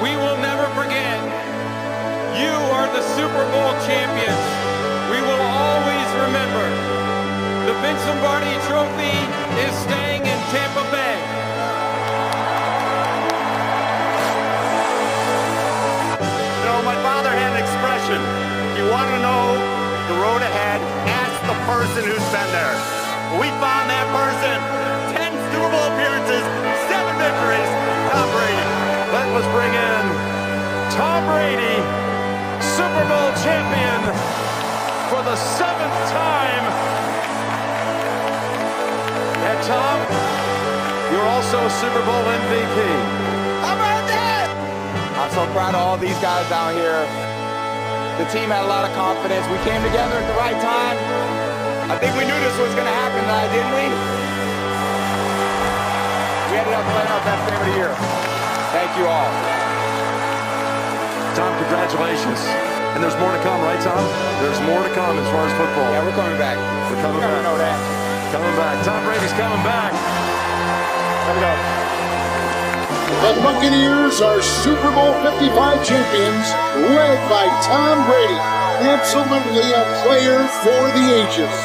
we will never forget. You are the Super Bowl champions. We will always remember. The Vince Lombardi Trophy is staying in Tampa Bay. You know, my father had an expression. If you want to know the road ahead, ask the person who's been there. We found that person. 10 Super Bowl appearances, 7 victories. Tom Brady. Let's bring in Tom Brady, Super Bowl champion for the 7th time. And Tom, you're also a Super Bowl MVP. How about that? I'm so proud of all these guys down here. The team had a lot of confidence. We came together at the right time. I think we knew this was going to happen tonight, didn't we? We ended up playing our best game of the year. Thank you all. Tom, congratulations. And there's more to come, right, Tom? There's more to come as far as football. Yeah, we're coming back. We're coming back. Know that. Coming back. Tom Brady's coming back. Let me go. The Buccaneers are Super Bowl 55 champions, led by Tom Brady. Absolutely a player for the ages.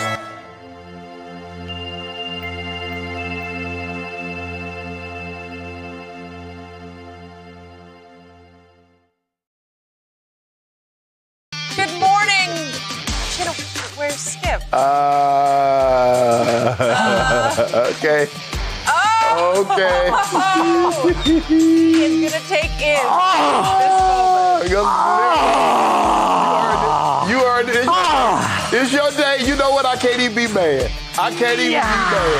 Good morning. Where's Skip? Okay. Oh! Okay. He's going to take in this moment. You heard it. It's your day. You know what? I can't even be mad. I can't even be mad.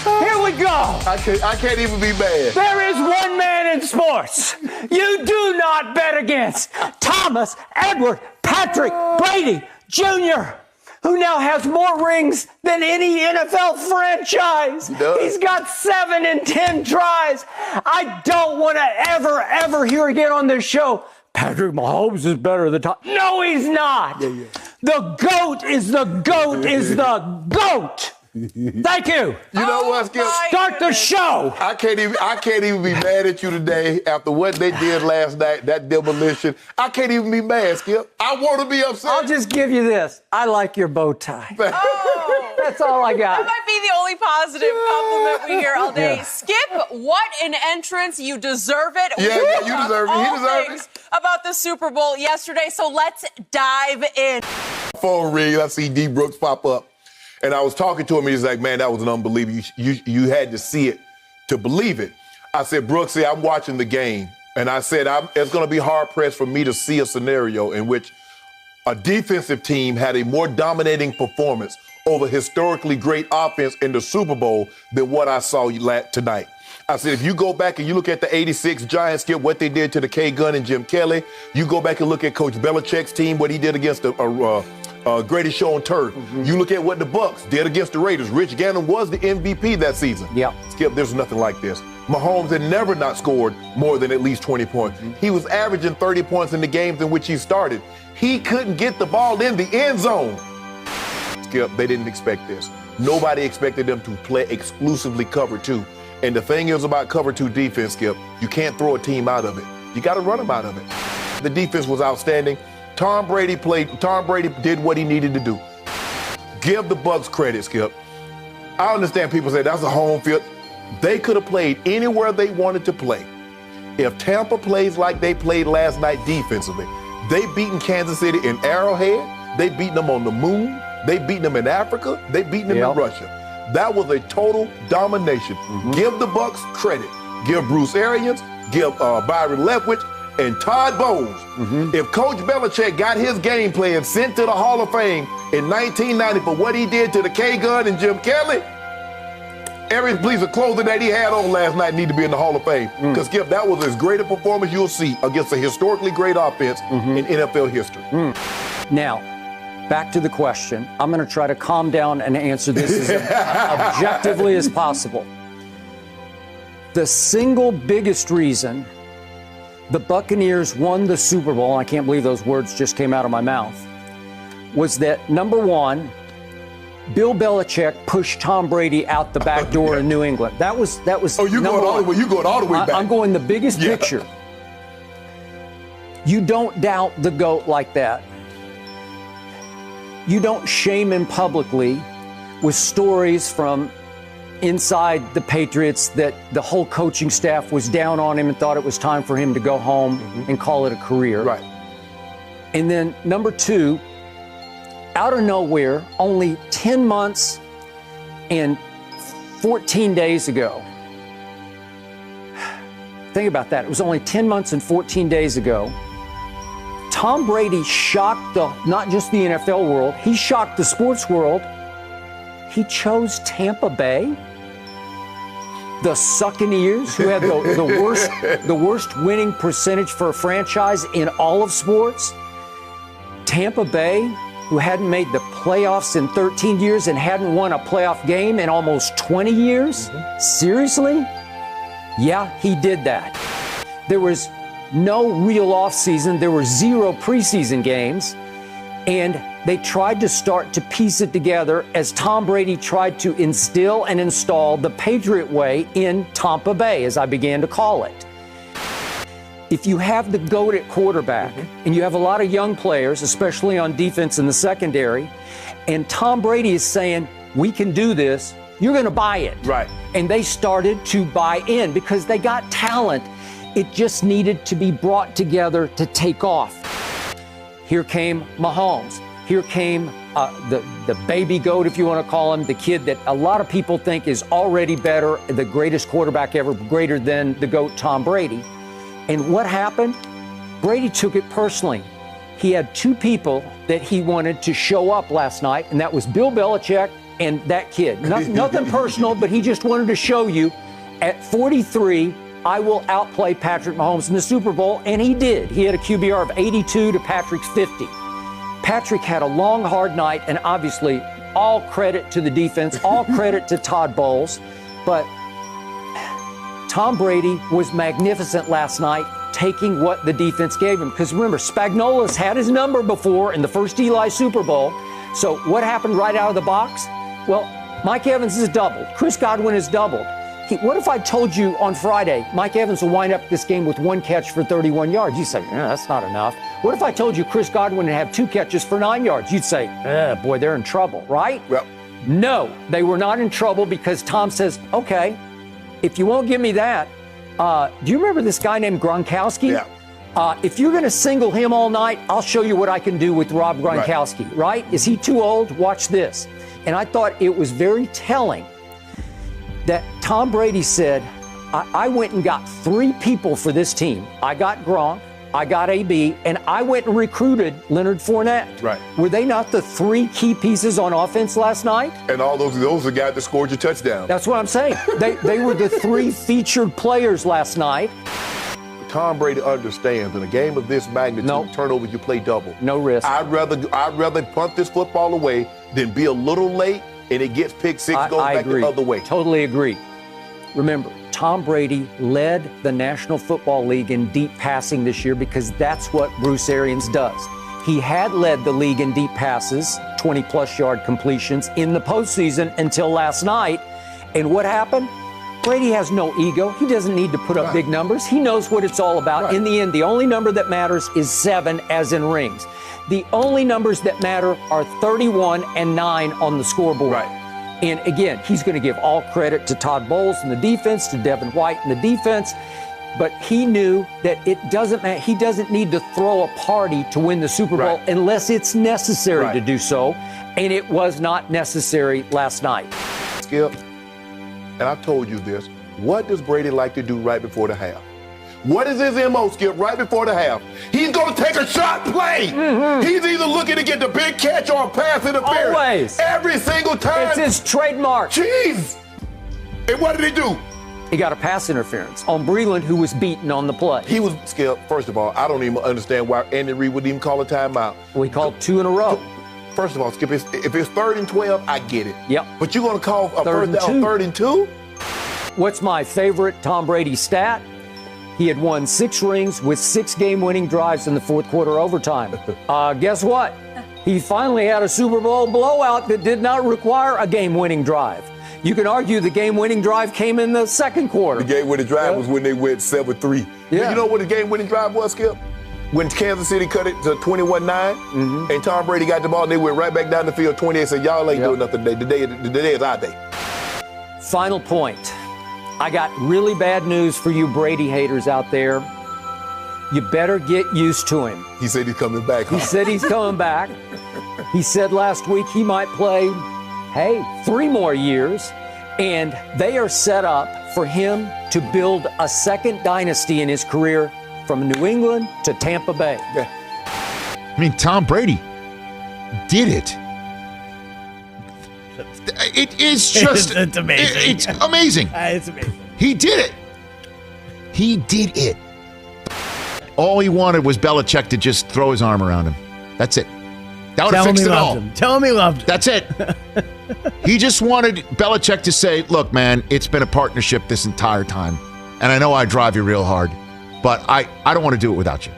Here we go. I can't even be mad. There is one man in sports you do not bet against. Thomas Edward Patrick Brady Jr., who now has more rings than any NFL franchise. He's got 7 in 10 tries. I don't want to ever hear again on this show, Patrick Mahomes is better than Tom. No, he's not. The GOAT is the GOAT is the GOAT. Thank you. You know what, Skip? Start the show. I can't even be mad at you today after what they did last night, that demolition. I can't even be mad, Skip. I want to be upset. I'll just give you this. I like your bow tie. Oh. That's all I got. That might be the only positive compliment we hear all day. Yeah. Skip, what an entrance. You deserve it. Yeah, you deserve it. He deserves it. About the Super Bowl yesterday, so let's dive in. Phone ring. I see D. Brooks pop up. And I was talking to him, and he's like, man, that was an unbelievable. You had to see it to believe it. I said, Brooks, I'm watching the game. And I said, it's going to be hard-pressed for me to see a scenario in which a defensive team had a more dominating performance over historically great offense in the Super Bowl than what I saw tonight. I said, if you go back and you look at the 86 Giants, Skip, what they did to the K-Gun and Jim Kelly, you go back and look at Coach Belichick's team, what he did against the greatest show on turf. Mm-hmm. You look at what the Bucs did against the Raiders. Rich Gannon was the MVP that season. Yeah. Skip, there's nothing like this. Mahomes had never not scored more than at least 20 points. Mm-hmm. He was averaging 30 points in the games in which he started. He couldn't get the ball in the end zone. Skip, they didn't expect this. Nobody expected them to play exclusively cover 2. And the thing is about cover 2 defense, Skip, you can't throw a team out of it. You got to run them out of it. The defense was outstanding. Tom Brady did what he needed to do. Give the Bucs credit, Skip. I understand people say that's a home field. They could have played anywhere they wanted to play. If Tampa plays like they played last night defensively, they beaten Kansas City in Arrowhead. They beaten them on the moon. They beaten them in Africa. They beaten them in Russia. That was a total domination. Mm-hmm. Give the Bucs credit. Give Bruce Arians. Give Byron Leftwich. And Todd Bowles. Mm-hmm. If Coach Belichick got his game plan sent to the Hall of Fame in 1990 for what he did to the K-Gun and Jim Kelly, every piece of clothing that he had on last night need to be in the Hall of Fame. Because, Skip, that was as great a performance you'll see against a historically great offense in NFL history. Now, back to the question. I'm going to try to calm down and answer this as objectively as possible. The single biggest reason the Buccaneers won the Super Bowl, and I can't believe those words just came out of my mouth, was that, number one, Bill Belichick pushed Tom Brady out the back door in New England. That was. Oh, you're going all the way. You're going all the way back. I'm going the biggest picture. You don't doubt the GOAT like that. You don't shame him publicly with stories from inside the Patriots that the whole coaching staff was down on him and thought it was time for him to go home and call it a career. Right. And then number two, out of nowhere, only 10 months and 14 days ago. Think about that. It was only 10 months and 14 days ago. Tom Brady shocked not just the NFL world, he shocked the sports world. He chose Tampa Bay, the Succaneers, who had the worst winning percentage for a franchise in all of sports. Tampa Bay, who hadn't made the playoffs in 13 years and hadn't won a playoff game in almost 20 years? Seriously? Yeah, he did that. There was no real offseason. There were 0 preseason games. And they tried to start to piece it together as Tom Brady tried to instill and install the Patriot way in Tampa Bay, as I began to call it. If you have the GOAT at quarterback and you have a lot of young players, especially on defense in the secondary, and Tom Brady is saying, we can do this, you're going to buy it. Right. And they started to buy in because they got talent. It just needed to be brought together to take off. Here came Mahomes. Here came the baby GOAT, if you want to call him, the kid that a lot of people think is already better, the greatest quarterback ever, greater than the GOAT Tom Brady. And what happened? Brady took it personally. He had 2 people that he wanted to show up last night, and that was Bill Belichick and that kid. Nothing personal, but he just wanted to show you, at 43, I will outplay Patrick Mahomes in the Super Bowl, and he did. He had a QBR of 82 to Patrick's 50. Patrick had a long, hard night, and obviously all credit to the defense, all credit to Todd Bowles, but Tom Brady was magnificent last night, taking what the defense gave him. Because remember, Spagnuolo's had his number before in the first Eli Super Bowl. So what happened right out of the box? Well, Mike Evans is doubled. Chris Godwin is doubled. What if I told you on Friday, Mike Evans will wind up this game with 1 catch for 31 yards? You'd say, that's not enough. What if I told you Chris Godwin would have 2 catches for 9 yards? You'd say, boy, they're in trouble, right? Well, no, they were not in trouble because Tom says, okay, if you won't give me that, do you remember this guy named Gronkowski? Yeah. If you're going to single him all night, I'll show you what I can do with Rob Gronkowski, right? Is he too old? Watch this. And I thought it was very telling that Tom Brady said, I went and got 3 people for this team. I got Gronk, I got AB, and I went and recruited Leonard Fournette. Right. Were they not the 3 key pieces on offense last night? And all those are the guys that scored your touchdown. That's what I'm saying. They were the 3 featured players last night. Tom Brady understands in a game of this magnitude, turnovers, you play double. No risk. I'd rather punt this football away than be a little late and it gets picked 6, goes back the other way. Totally agree. Remember, Tom Brady led the National Football League in deep passing this year because that's what Bruce Arians does. He had led the league in deep passes, 20-plus yard completions in the postseason until last night. And what happened? Brady has no ego. He doesn't need to put up big numbers. He knows what it's all about. In the end, the only number that matters is 7, as in rings. The only numbers that matter are 31 and 9 on the scoreboard. And again, he's going to give all credit to Todd Bowles and the defense, to Devin White and the defense. But he knew that it doesn't matter. He doesn't need to throw a party to win the Super Bowl unless it's necessary to do so. And it was not necessary last night. Skip, and I told you this, what does Brady like to do right before the half? What is his MO, Skip, right before the half? He's going to take a shot play. He's either looking to get the big catch or a pass interference. Always. Every single time. It's his trademark. Jeez. And what did he do? He got a pass interference on Breland, who was beaten on the play. He was, Skip, first of all, I don't even understand why Andy Reid wouldn't even call a timeout. We called 2 in a row. First of all, Skip, if it's 3rd and 12, I get it. Yep. But you're going to call a first down 3rd and 2? What's my favorite Tom Brady stat? He had won 6 rings with 6 game-winning drives in the 4th quarter overtime. Guess what? He finally had a Super Bowl blowout that did not require a game-winning drive. You can argue the game-winning drive came in the second quarter. The game-winning drive was when they went 7-3. Yeah. You know what the game-winning drive was, Skip? When Kansas City cut it to 21-9, and Tom Brady got the ball, and they went right back down the field 28 and said, y'all ain't doing nothing today. Today is our day. Final point. I got really bad news for you Brady haters out there. You better get used to him. He said he's coming back. He said he's coming back. He said last week he might play, 3 more years. And they are set up for him to build a second dynasty in his career from New England to Tampa Bay. Yeah. I mean, Tom Brady did it. It is just... it's amazing. It's amazing. It's amazing. He did it. He did it. All he wanted was Belichick to just throw his arm around him. That's it. That would have fixed it all. Tell him he loved him. That's it. He just wanted Belichick to say, look, man, it's been a partnership this entire time. And I know I drive you real hard, but I don't want to do it without you.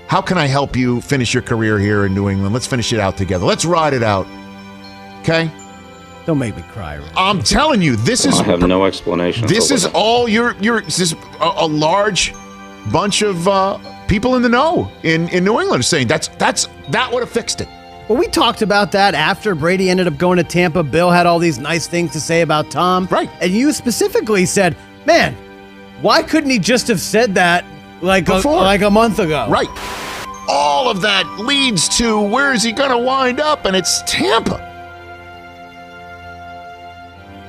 How can I help you finish your career here in New England? Let's finish it out together. Let's ride it out. Okay? Don't make me cry. Right? I'm telling you, this is... I have no explanation. This is all this is a large bunch of people in the know in New England are saying that would have fixed it. Well, we talked about that after Brady ended up going to Tampa. Bill had all these nice things to say about Tom. Right. And you specifically said, man, why couldn't he just have said that like a month ago? Right. All of that leads to where is he going to wind up? And it's Tampa.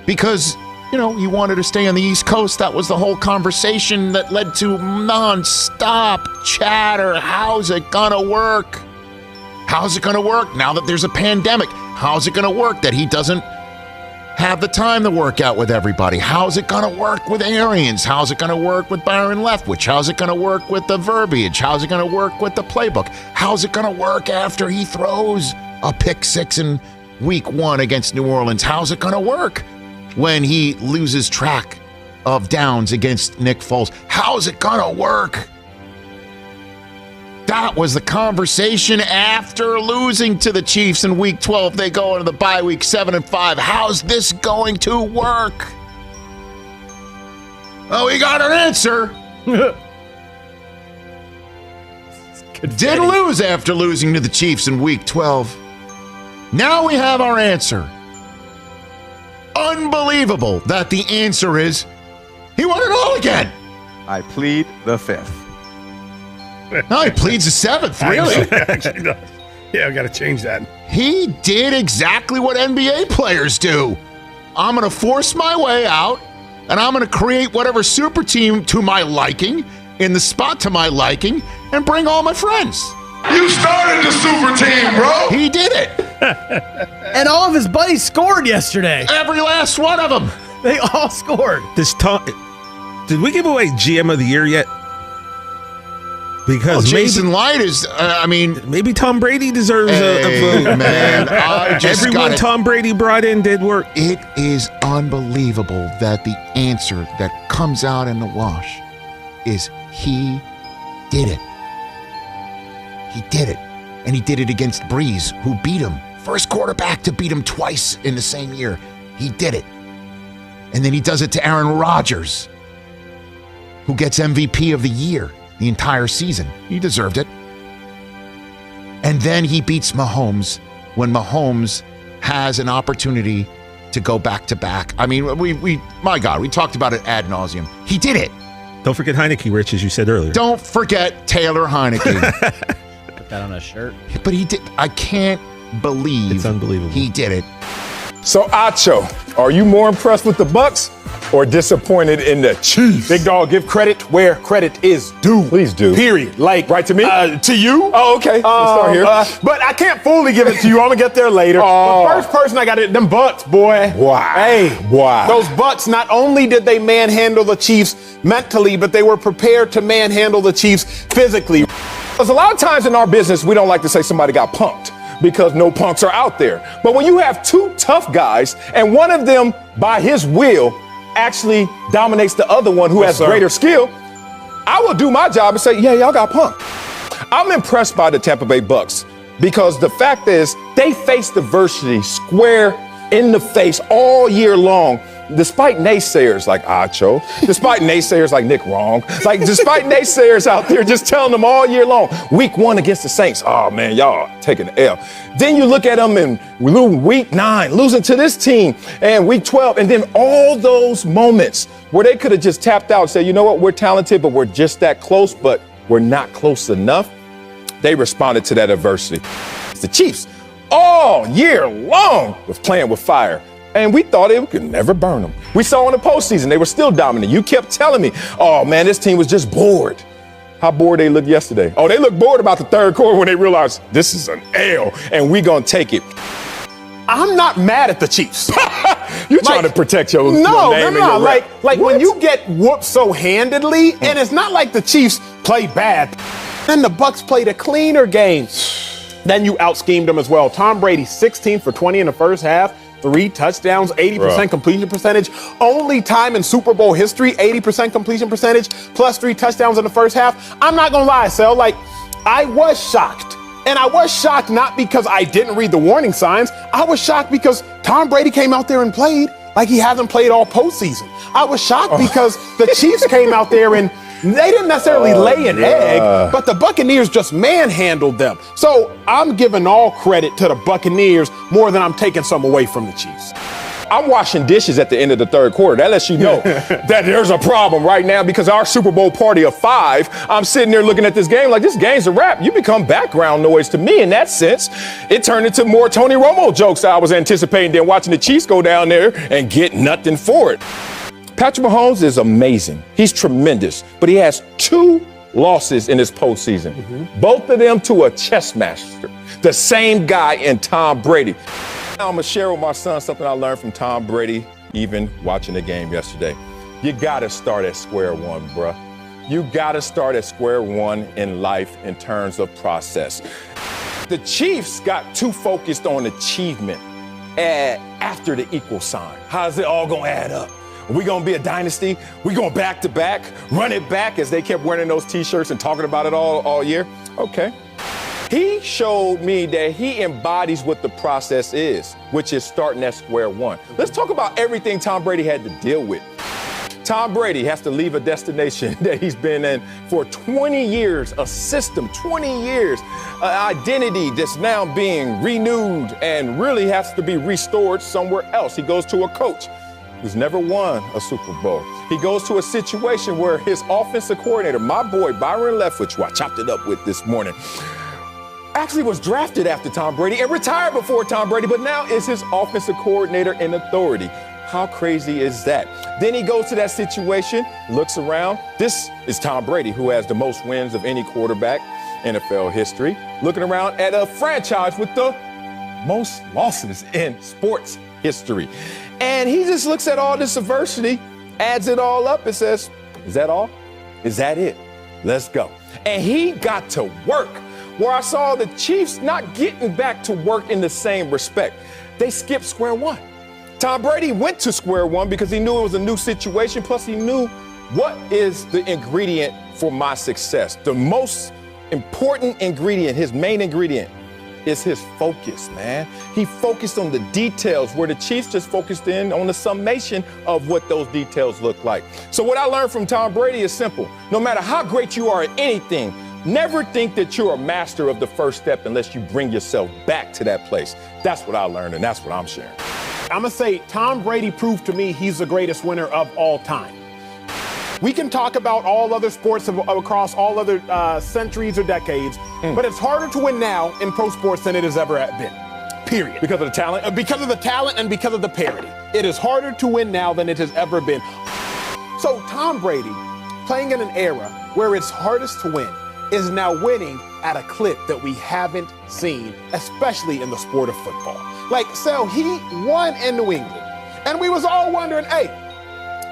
Because, he wanted to stay on the East Coast. That was the whole conversation that led to nonstop chatter. How's it going to work? How's it going to work now that there's a pandemic? How's it going to work that he doesn't have the time to work out with everybody? How's it going to work with Arians? How's it going to work with Byron Leftwich? How's it going to work with the verbiage? How's it going to work with the playbook? How's it going to work after he throws a pick six in week 1 against New Orleans? How's it going to work when he loses track of downs against Nick Foles? How's it going to work? That was the conversation after losing to the Chiefs in week 12. They go into the bye week 7-5. How's this going to work? Oh, we got an answer. Did lose after losing to the Chiefs in week 12. Now we have our answer. Unbelievable that the answer is he won it all again. I plead the 5th. No, he pleads the 7th, really. Actually does. Yeah, I've got to change that. He did exactly what NBA players do. I'm going to force my way out, and I'm going to create whatever super team to my liking, in the spot to my liking, and bring all my friends. You started the super team, bro. He did it. And all of his buddies scored yesterday. Every last one of them. They all scored. Did we give away GM of the year yet? Because Jason Light is, maybe Tom Brady deserves a vote. Man, everyone Tom Brady brought in did work. It is unbelievable that the answer that comes out in the wash is he did it. He did it. And he did it against Breeze, who beat him. First quarterback to beat him twice in the same year. He did it. And then he does it to Aaron Rodgers, who gets MVP of the year the entire season. He deserved it. And then he beats Mahomes when Mahomes has an opportunity to go back to back. I mean, my God, we talked about it ad nauseum. He did it. Don't forget Heineke, Rich, as you said earlier. Don't forget Taylor Heineke. Put that on a shirt. But he did. I can't believe it's unbelievable. He did it. So, Acho, are you more impressed with the Bucs or disappointed in the Chiefs? Big dog, give credit where credit is due. Please do. Period. Right to me? To you. Oh, okay. Let's start here. But I can't fully give it to you. I'm going to get there later. Oh. The first person I got it, them Bucs, boy. Wow. Hey. Wow. Those Bucs, not only did they manhandle the Chiefs mentally, but they were prepared to manhandle the Chiefs physically. Because a lot of times in our business, we don't like to say somebody got punked, because no punks are out there. But when you have two tough guys and one of them, by his will, actually dominates the other one who has greater skill, I will do my job and say, yeah, y'all got punked. I'm impressed by the Tampa Bay Bucs. because the fact is they faced adversity square in the face all year long, despite naysayers like Acho, despite naysayers like Nick Wrong, like despite naysayers out there just telling them all year long, week 1 against the Saints, oh man, y'all taking the L. Then you look at them in week 9, losing to this team, and week 12, and then all those moments where they could have just tapped out and said, you know what, we're talented, but we're just that close, but we're not close enough. They responded to that adversity. The Chiefs all year long was playing with fire. And we thought it could never burn them. We saw in the postseason, they were still dominant. You kept telling me, oh man, this team was just bored. How bored they looked yesterday. Oh, they looked bored about the third quarter when they realized this is an L and we gonna take it. I'm not mad at the Chiefs. You're trying to protect your name and your rep. Like when you get whooped so handedly, and it's not like the Chiefs played bad, then the Bucs played a cleaner game. Then you out-schemed them as well. Tom Brady, 16 for 20 in the first half, 3 touchdowns, 80% completion percentage. Only time in Super Bowl history, 80% completion percentage, plus 3 touchdowns in the first half. I'm not gonna lie, Sel, like, I was shocked. And I was shocked not because I didn't read the warning signs. I was shocked because Tom Brady came out there and played like he hasn't played all postseason. I was shocked because the Chiefs came out there and they didn't necessarily lay an egg, but the Buccaneers just manhandled them. So I'm giving all credit to the Buccaneers more than I'm taking some away from the Chiefs. I'm washing dishes at the end of the third quarter. That lets you know that there's a problem right now because our Super Bowl party of 5, I'm sitting there looking at this game like this game's a wrap. You become background noise to me in that sense. It turned into more Tony Romo jokes I was anticipating than watching the Chiefs go down there and get nothing for it. Patrick Mahomes is amazing. He's tremendous, but he has 2 losses in his postseason. Both of them to a chess master, the same guy in Tom Brady. I'm gonna share with my son something I learned from Tom Brady, even watching the game yesterday. You gotta start at square one, bruh. You gotta start at square one in life in terms of process. The Chiefs got too focused on achievement after the equal sign. How's it all gonna add up? Are we gonna be a dynasty? We going back to back, run it back as they kept wearing those t-shirts and talking about it all year? Okay. He showed me that he embodies what the process is, which is starting at square one. Let's talk about everything Tom Brady had to deal with. Tom Brady has to leave a destination that he's been in for 20 years, a system, 20 years, an identity that's now being renewed and really has to be restored somewhere else. He goes to a coach who's never won a Super Bowl. He goes to a situation where his offensive coordinator, my boy Byron Leftwich, who I chopped it up with this morning, actually was drafted after Tom Brady and retired before Tom Brady, but now is his offensive coordinator in authority. How crazy is that? Then he goes to that situation, looks around. This is Tom Brady, who has the most wins of any quarterback in NFL history, looking around at a franchise with the most losses in sports history. And he just looks at all this adversity, adds it all up and says, is that all? Is that it? Let's go. And he got to work, where I saw the Chiefs not getting back to work in the same respect. They skipped square one. Tom Brady went to square one because he knew it was a new situation, plus he knew what is the ingredient for my success. The most important ingredient, his main ingredient, is his focus, man. He focused on the details, where the Chiefs just focused in on the summation of what those details look like. So what I learned from Tom Brady is simple. No matter how great you are at anything, never think that you're a master of the first step unless you bring yourself back to that place. That's what I learned, and that's what I'm sharing. I'm going to say Tom Brady proved to me he's the greatest winner of all time. We can talk about all other sports across all other centuries or decades, but it's harder to win now in pro sports than it has ever been, period. Because of the talent? Because of the talent and because of the parity. It is harder to win now than it has ever been. So Tom Brady, playing in an era where it's hardest to win, is now winning at a clip that we haven't seen, especially in the sport of football. Like, so he won in New England, and we was all wondering, hey,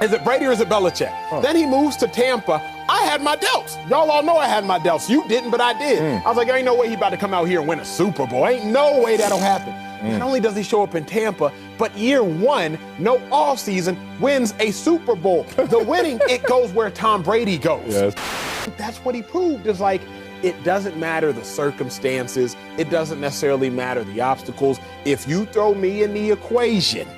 is it Brady or is it Belichick? Then he moves to Tampa. I had my doubts. Y'all all know I had my doubts. You didn't, but I did. I was like, there ain't no way he about to come out here and win a Super Bowl. Ain't no way that'll happen. Not only does he show up in Tampa, but year one, no offseason, wins a Super Bowl. The winning, it goes where Tom Brady goes. Yes. That's what he proved, is like, it doesn't matter the circumstances. It doesn't necessarily matter the obstacles. If you throw me in the equation,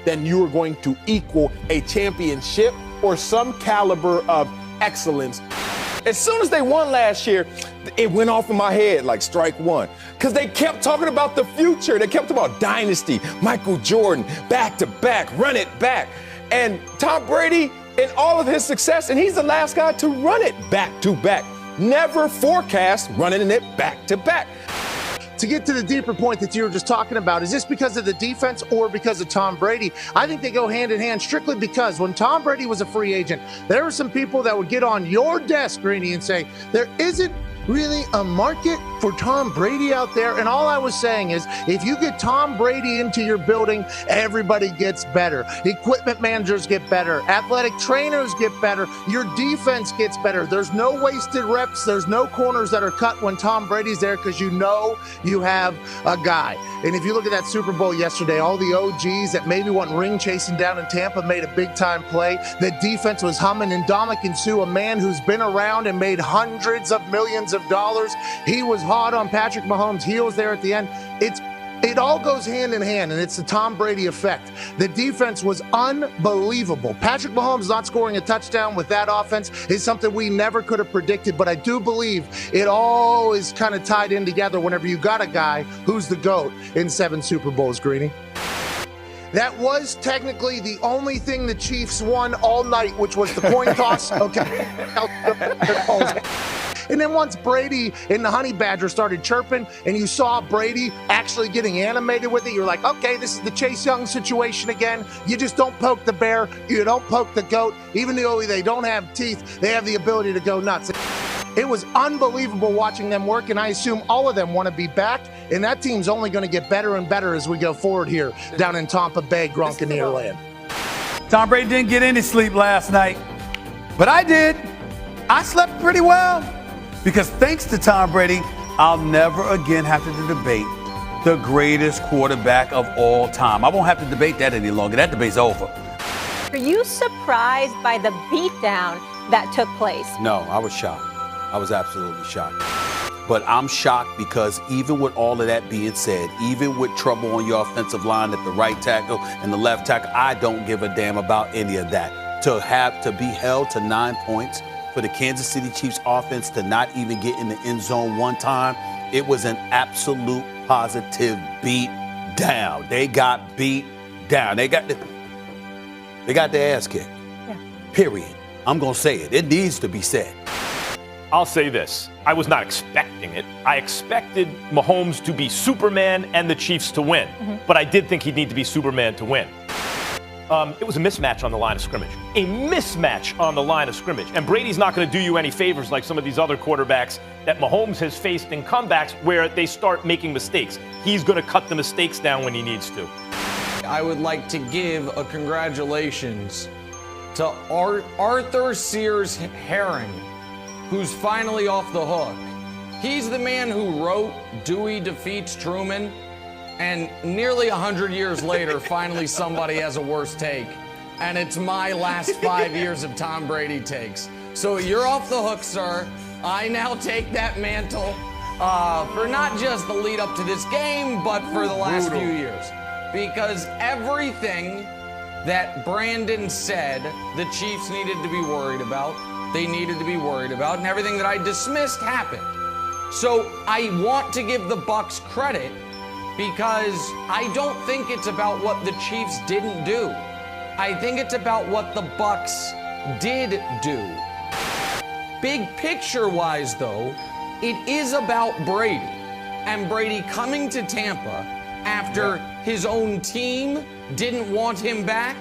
then you are going to equal a championship or some caliber of excellence. As soon as they won last year, it went off in my head like strike one. Because they kept talking about the future. They kept talking about dynasty, Michael Jordan, back to back, run it back. And Tom Brady, in all of his success, and he's the last guy to run it back to back. Never forecast running it back to back. To get to the deeper point that you were just talking about, is this because of the defense or because of Tom Brady? I think they go hand in hand strictly because when Tom Brady was a free agent, there were some people that would get on your desk, Greeny, and say, there isn't really a market for Tom Brady out there. And all I was saying is, if you get Tom Brady into your building, everybody gets better. Equipment managers get better. Athletic trainers get better. Your defense gets better. There's no wasted reps. There's no corners that are cut when Tom Brady's there because you know you have a guy. And if you look at that Super Bowl yesterday, all the OGs that maybe went ring chasing down in Tampa made a big time play. The defense was humming, and Ndamukong Suh, a man who's been around and made hundreds of millions of dollars. He was hot on Patrick Mahomes' heels there at the end. It all goes hand in hand, and it's the Tom Brady effect. The defense was unbelievable. Patrick Mahomes not scoring a touchdown with that offense is something we never could have predicted, but I do believe it all is kind of tied in together whenever you got a guy who's the GOAT in 7 Super Bowls, Greeny. That was technically the only thing the Chiefs won all night, which was the coin toss. Okay. And then once Brady and the Honey Badger started chirping and you saw Brady actually getting animated with it, you're like, okay, this is the Chase Young situation again. You just don't poke the bear. You don't poke the goat. Even though they don't have teeth, they have the ability to go nuts. It was unbelievable watching them work, and I assume all of them want to be back, and that team's only going to get better and better as we go forward here down in Tampa Bay Gronkaneer land. Tom Brady didn't get any sleep last night, but I did. I slept pretty well because thanks to Tom Brady, I'll never again have to debate the greatest quarterback of all time. I won't have to debate that any longer. That debate's over. Are you surprised by the beatdown that took place? No, I was shocked. I was absolutely shocked. But I'm shocked because even with all of that being said, even with trouble on your offensive line at the right tackle and the left tackle, I don't give a damn about any of that. To be held to 9 points, for the Kansas City Chiefs offense to not even get in the end zone one time, it was an absolute positive beat down. They got beat down. They got their ass kicked. Yeah. Period. I'm going to say it. It needs to be said. I'll say this. I was not expecting it. I expected Mahomes to be Superman and the Chiefs to win. But I did think he'd need to be Superman to win. It was a mismatch on the line of scrimmage. A mismatch on the line of scrimmage. And Brady's not going to do you any favors like some of these other quarterbacks that Mahomes has faced in comebacks where they start making mistakes. He's going to cut the mistakes down when he needs to. I would like to give a congratulations to Arthur Sears Herring, who's finally off the hook. He's the man who wrote Dewey Defeats Truman, and nearly 100 years later, finally somebody has a worse take. And it's my last 5 years of Tom Brady takes. So you're off the hook, sir. I now take that mantle for not just the lead up to this game, but for the last few years. Because everything that Brandon said the Chiefs needed to be worried about, they needed to be worried about, and everything that I dismissed happened. So I want to give the Bucs credit because I don't think it's about what the Chiefs didn't do. I think it's about what the Bucs did do. Big picture-wise, though, it is about Brady. And Brady coming to Tampa after his own team didn't want him back,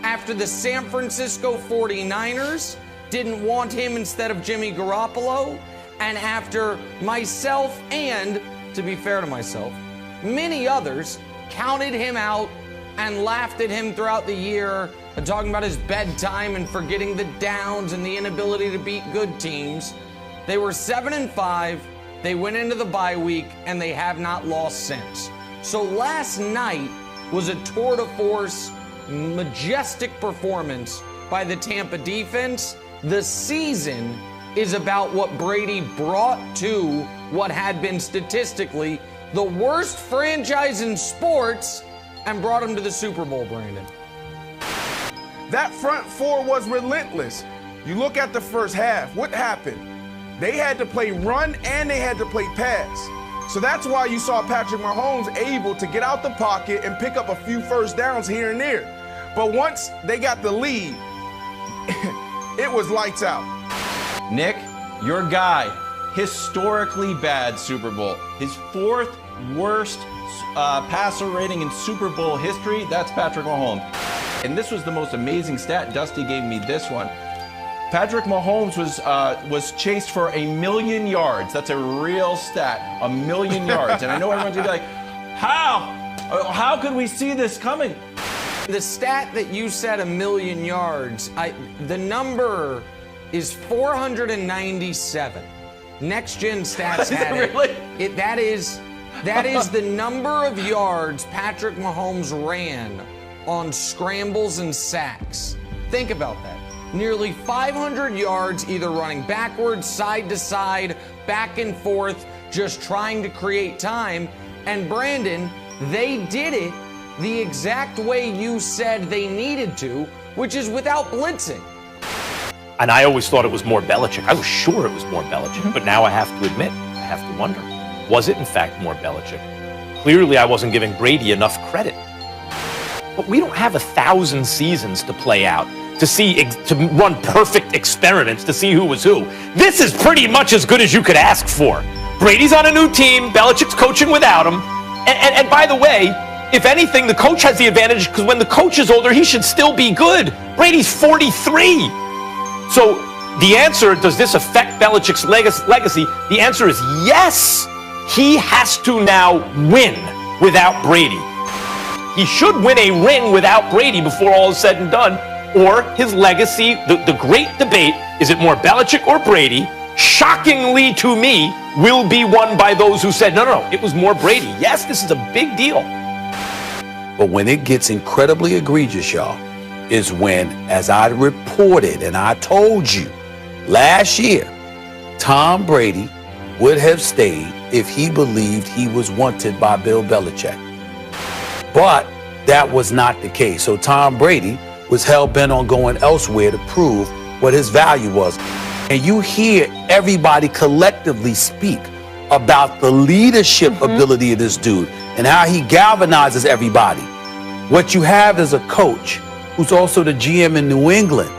after the San Francisco 49ers didn't want him instead of Jimmy Garoppolo, and after myself and, to be fair to myself, many others counted him out and laughed at him throughout the year, talking about his bedtime and forgetting the downs and the inability to beat good teams. They were 7-5, they went into the bye week, and they have not lost since. So last night was a tour de force, majestic performance by the Tampa defense. The season is about what Brady brought to what had been statistically the worst franchise in sports and brought him to the Super Bowl, Brandon. That front four was relentless. You look at the first half, what happened? They had to play run and they had to play pass. So that's why you saw Patrick Mahomes able to get out the pocket and pick up a few first downs here and there. But once they got the lead, it was lights out. Nick, your guy, historically bad Super Bowl. His fourth worst passer rating in Super Bowl history, that's Patrick Mahomes. And this was the most amazing stat. Dusty gave me this one. Patrick Mahomes was chased for 1,000,000 yards. That's a real stat, 1,000,000 yards. And I know everyone's gonna be like, how could we see this coming? The stat that you said 1,000,000 yards, the number is 497. Next Gen Stats had it. Really? That is the number of yards Patrick Mahomes ran on scrambles and sacks. Think about that. Nearly 500 yards either running backwards, side to side, back and forth, just trying to create time. And Brandon, they did it the exact way you said they needed to, which is without blitzing. And I always thought it was more Belichick. I was sure it was more Belichick, but now I have to admit, I have to wonder, was it in fact more Belichick? Clearly I wasn't giving Brady enough credit. But we don't have 1,000 seasons to play out, to run perfect experiments, to see who was who. This is pretty much as good as you could ask for. Brady's on a new team, Belichick's coaching without him. And by the way, if anything, the coach has the advantage because when the coach is older, he should still be good. Brady's 43. So the answer, does this affect Belichick's legacy? The answer is yes. He has to now win without Brady. He should win a ring without Brady before all is said and done, or his legacy, the great debate, is it more Belichick or Brady, shockingly to me, will be won by those who said, no, it was more Brady. Yes, this is a big deal. But when it gets incredibly egregious, y'all, is when, as I reported and I told you last year, Tom Brady would have stayed if he believed he was wanted by Bill Belichick. But that was not the case. So Tom Brady was hell-bent on going elsewhere to prove what his value was. And you hear everybody collectively speak about the leadership ability of this dude and how he galvanizes everybody. What you have is a coach who's also the GM in New England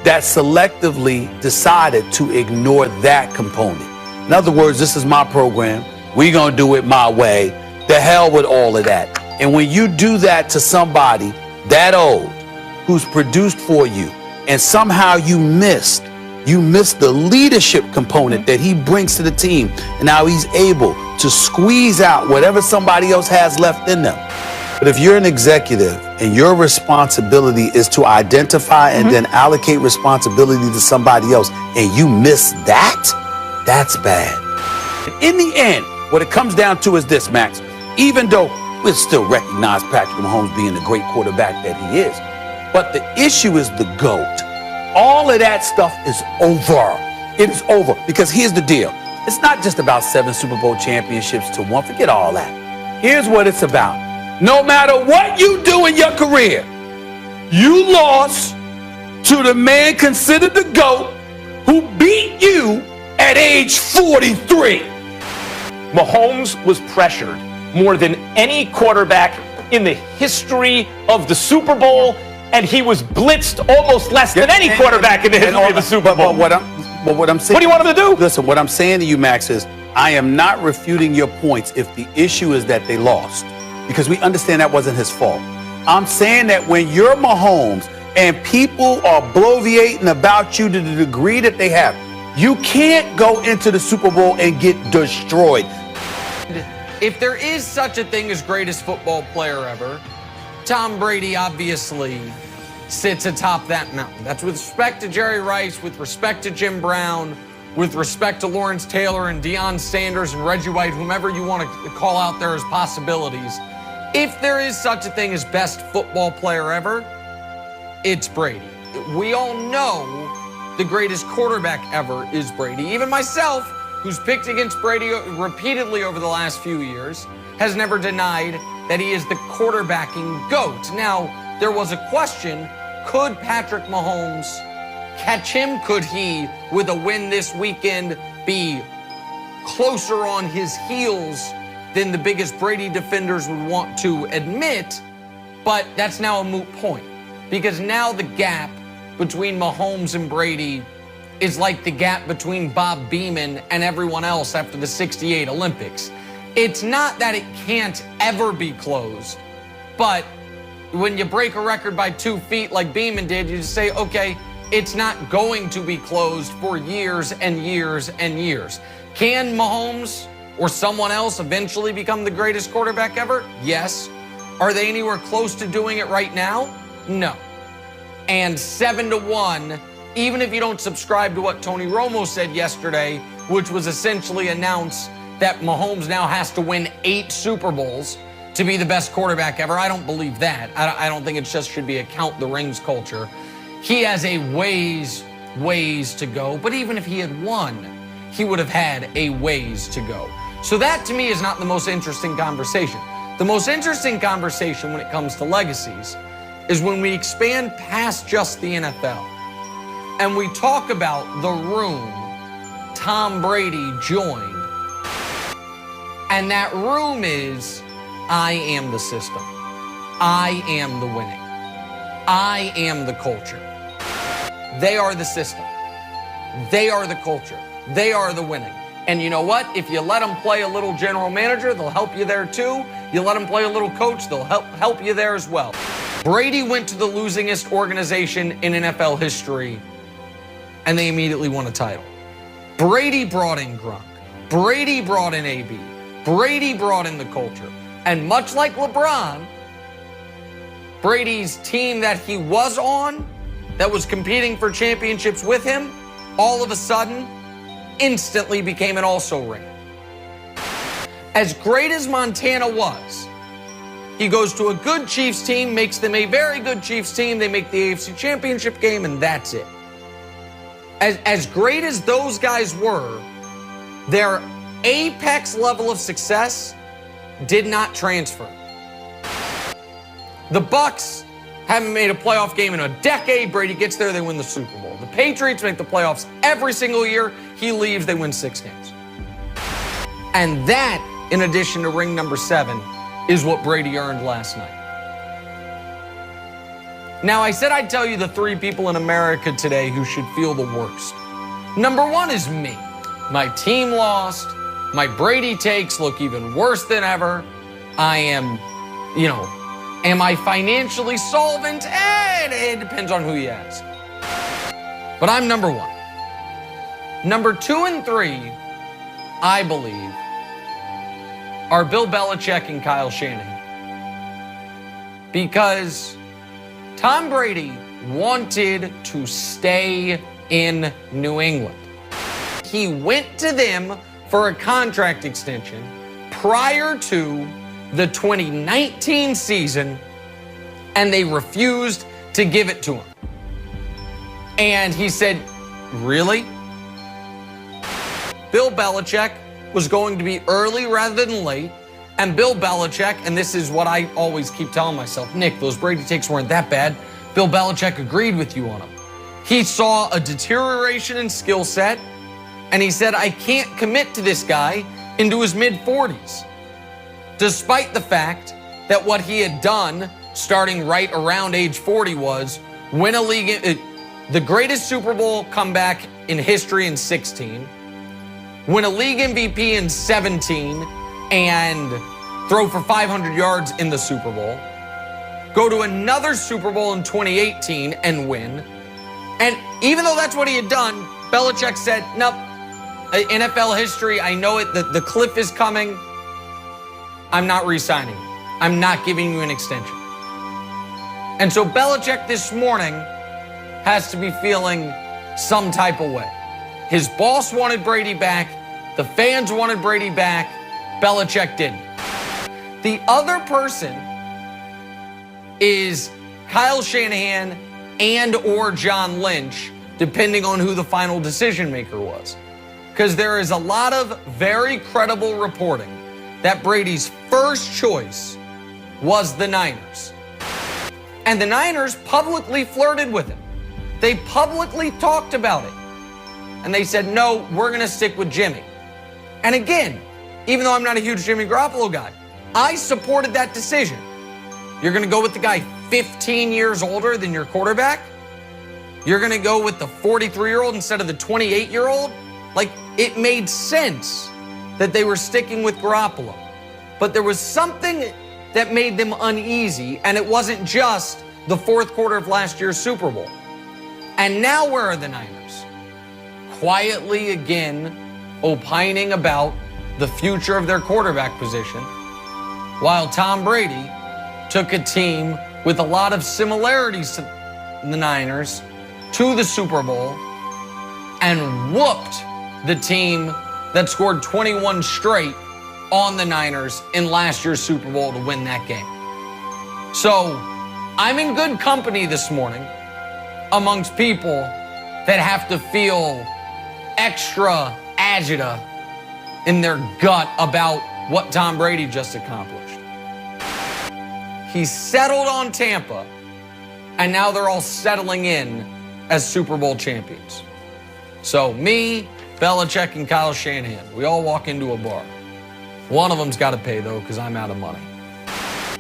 that selectively decided to ignore that component. In other words, this is my program. We're going to do it my way. The hell with all of that. And when you do that to somebody that old who's produced for you and somehow you miss the leadership component that he brings to the team and how he's able to squeeze out whatever somebody else has left in them. But if you're an executive and your responsibility is to identify and then allocate responsibility to somebody else and you miss that, that's bad. In the end, what it comes down to is this, Max. Even though we still recognize Patrick Mahomes being the great quarterback that he is, but the issue is the GOAT. All of that stuff is over. It is over because here's the deal. It's not just about 7 Super Bowl championships to 1. Forget all that. Here's what it's about. No matter what you do in your career, you lost to the man considered the GOAT who beat you at age 43. Mahomes was pressured more than any quarterback in the history of the Super Bowl, and he was blitzed almost less than any quarterback in the history of the Super Bowl. But what I'm saying, what do you want him to do? Listen, what I'm saying to you, Max, is I am not refuting your points if the issue is that they lost, because we understand that wasn't his fault. I'm saying that when you're Mahomes and people are bloviating about you to the degree that they have, you can't go into the Super Bowl and get destroyed. If there is such a thing as greatest football player ever, Tom Brady obviously sits atop that mountain. That's with respect to Jerry Rice, with respect to Jim Brown, with respect to Lawrence Taylor and Deion Sanders and Reggie White, whomever you want to call out there as possibilities. If there is such a thing as best football player ever, it's Brady. We all know the greatest quarterback ever is Brady. Even myself, who's picked against Brady repeatedly over the last few years, has never denied that he is the quarterbacking GOAT. Now, there was a question, could Patrick Mahomes catch him? Could he, with a win this weekend, be closer on his heels than the biggest Brady defenders would want to admit? But that's now a moot point, because now the gap between Mahomes and Brady is like the gap between Bob Beamon and everyone else after the '68 Olympics. It's not that it can't ever be closed, but when you break a record by 2 feet like Beamon did, you just say, okay, it's not going to be closed for years and years and years. Can Mahomes or someone else eventually become the greatest quarterback ever? Yes. Are they anywhere close to doing it right now? No. And 7-1, even if you don't subscribe to what Tony Romo said yesterday, which was essentially announce that Mahomes now has to win 8 Super Bowls to be the best quarterback ever. I don't believe that. I don't think it just should be a count the rings culture. He has a ways to go, but even if he had won, he would have had a ways to go. So that to me is not the most interesting conversation. The most interesting conversation when it comes to legacies is when we expand past just the NFL and we talk about the room Tom Brady joined. And that room is, I am the system. I am the winning. I am the culture. They are the system. They are the culture. They are the winning. And you know what? If you let them play a little general manager, they'll help you there too. You let them play a little coach, they'll help you there as well. Brady went to the losingest organization in NFL history, and they immediately won a title. Brady brought in Gronk. Brady brought in AB. Brady brought in the culture. And much like LeBron, Brady's team that he was on, that was competing for championships with him, all of a sudden, instantly became an also ring. As great as Montana was, he goes to a good Chiefs team, makes them a very good Chiefs team, they make the AFC Championship game, and that's it. As great as those guys were, their apex level of success did not transfer. The Bucs haven't made a playoff game in a decade. Brady gets there, they win the Super Bowl. The Patriots make the playoffs every single year. He leaves, they win 6 games. And that, in addition to ring number 7, is what Brady earned last night. Now, I said I'd tell you the 3 people in America today who should feel the worst. Number 1 is me. My team lost. My Brady takes look even worse than ever. I am, am I financially solvent? It depends on who you ask. But I'm number 1. Number 2 and 3, I believe, are Bill Belichick and Kyle Shanahan. Because Tom Brady wanted to stay in New England. He went to them for a contract extension prior to the 2019 season, and they refused to give it to him. And he said, really? Bill Belichick was going to be early rather than late, and Bill Belichick, and this is what I always keep telling myself, Nick, those Brady takes weren't that bad. Bill Belichick agreed with you on them. He saw a deterioration in skill set, and he said, I can't commit to this guy into his mid-40s. Despite the fact that what he had done starting right around age 40 was win a league, the greatest Super Bowl comeback in history in 16, win a league MVP in 17, and throw for 500 yards in the Super Bowl, go to another Super Bowl in 2018 and win. And even though that's what he had done, Belichick said, nope, NFL history, I know it, the cliff is coming. I'm not re-signing. I'm not giving you an extension. And so Belichick this morning has to be feeling some type of way. His boss wanted Brady back. The fans wanted Brady back. Belichick didn't. The other person is Kyle Shanahan and or John Lynch, depending on who the final decision maker was. Because there is a lot of very credible reporting that Brady's first choice was the Niners. And the Niners publicly flirted with him. They publicly talked about it. And they said, no, we're going to stick with Jimmy. And again, even though I'm not a huge Jimmy Garoppolo guy, I supported that decision. You're going to go with the guy 15 years older than your quarterback? You're going to go with the 43-year-old instead of the 28-year-old? Like, it made sense that they were sticking with Garoppolo. But there was something that made them uneasy, and it wasn't just the fourth quarter of last year's Super Bowl. And now where are the Niners? Quietly again opining about the future of their quarterback position, while Tom Brady took a team with a lot of similarities to the Niners to the Super Bowl and whooped the team that scored 21 straight on the Niners in last year's Super Bowl to win that game. So I'm in good company this morning amongst people that have to feel extra agita in their gut about what Tom Brady just accomplished. He settled on Tampa, and now they're all settling in as Super Bowl champions. So me, Belichick, and Kyle Shanahan, we all walk into a bar. One of them's got to pay, though, because I'm out of money.